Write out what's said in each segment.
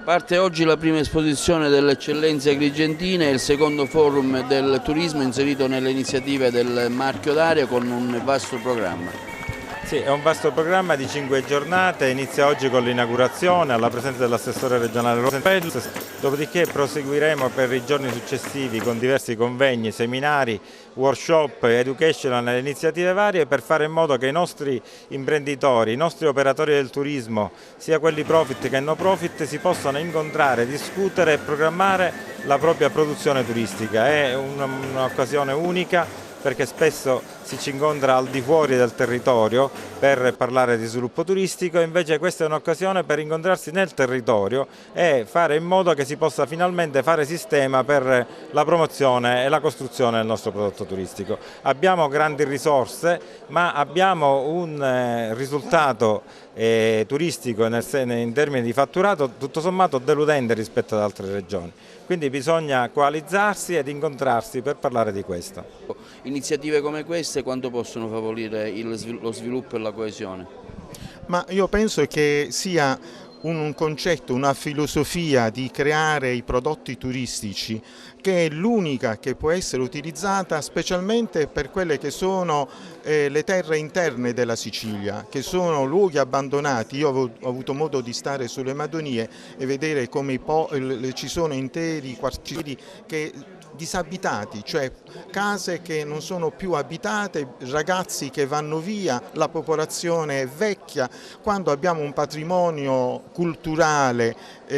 Parte oggi la prima esposizione delle eccellenze agrigentine e il secondo forum del turismo inserito nelle iniziative del marchio d'area con un vasto programma. Sì, è un vasto programma di 5 giornate, inizia oggi con l'inaugurazione alla presenza dell'assessore regionale Rosenfeld, dopodiché proseguiremo per i giorni successivi con diversi convegni, seminari, workshop, educational e iniziative varie per fare in modo che i nostri imprenditori, i nostri operatori del turismo, sia quelli profit che no profit, si possano incontrare, discutere e programmare la propria produzione turistica. È un'occasione unica perché spesso ci incontra al di fuori del territorio per parlare di sviluppo turistico, invece questa è un'occasione per incontrarsi nel territorio e fare in modo che si possa finalmente fare sistema per la promozione e la costruzione del nostro prodotto turistico. Abbiamo grandi risorse, ma abbiamo un risultato turistico in termini di fatturato tutto sommato deludente rispetto ad altre regioni. Quindi bisogna coalizzarsi ed incontrarsi per parlare di questo. Iniziative come queste quanto possono favorire lo sviluppo e la coesione? Ma io penso che sia un concetto, una filosofia di creare i prodotti turistici che è l'unica che può essere utilizzata specialmente per quelle che sono le terre interne della Sicilia, che sono luoghi abbandonati. Io ho avuto modo di stare sulle Madonie e vedere come ci sono interi quartieri disabitati, cioè case che non sono più abitate, ragazzi che vanno via, la popolazione è vecchia. Quando abbiamo un patrimonio culturale,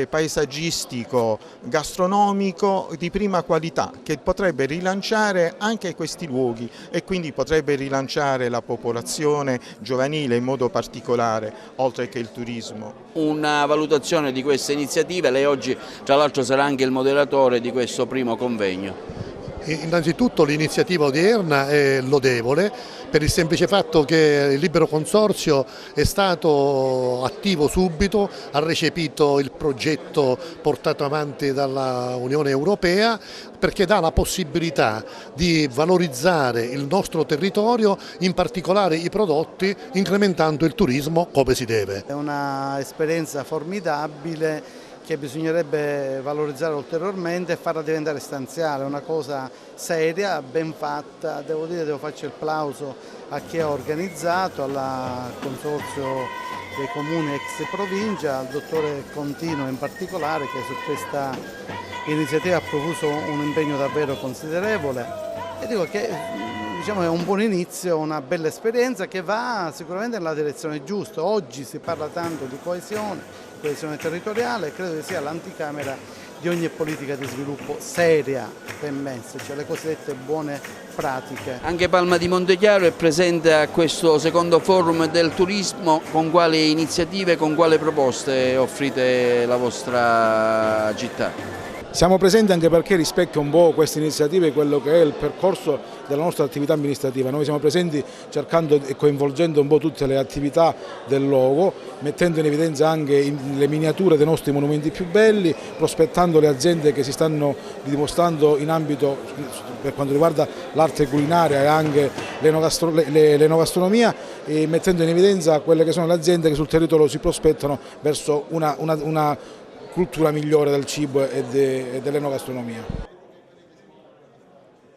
paesaggistico, gastronomico di prima qualità che potrebbe rilanciare anche questi luoghi e quindi potrebbe rilanciare la popolazione giovanile in modo particolare, oltre che il turismo. Una valutazione di queste iniziative, lei oggi tra l'altro sarà anche il moderatore di questo primo convegno. Innanzitutto l'iniziativa odierna è lodevole per il semplice fatto che il Libero Consorzio è stato attivo subito, ha recepito il progetto portato avanti dalla Unione Europea perché dà la possibilità di valorizzare il nostro territorio, in particolare i prodotti, incrementando il turismo come si deve. È un'esperienza formidabile che bisognerebbe valorizzare ulteriormente e farla diventare stanziale, una cosa seria, ben fatta. Devo farci il plauso a chi ha organizzato, al Consorzio dei Comuni ex provincia, al dottore Contino in particolare che su questa iniziativa ha profuso un impegno davvero considerevole e dico che diciamo, è un buon inizio, una bella esperienza che va sicuramente nella direzione giusta. Oggi si parla tanto di coesione territoriale, credo che sia l'anticamera di ogni politica di sviluppo seria ben messa, cioè le cosiddette buone pratiche. Anche Palma di Montechiaro è presente a questo secondo forum del turismo. Con quali iniziative, con quali proposte offrite la vostra città? Siamo presenti anche perché rispecchia un po' queste iniziative quello che è il percorso della nostra attività amministrativa. Noi siamo presenti cercando e coinvolgendo un po' tutte le attività del luogo, mettendo in evidenza anche le miniature dei nostri monumenti più belli, prospettando le aziende che si stanno dimostrando in ambito per quanto riguarda l'arte culinaria e anche l'enogastronomia, e mettendo in evidenza quelle che sono le aziende che sul territorio si prospettano verso una cultura migliore del cibo e dell'enogastronomia.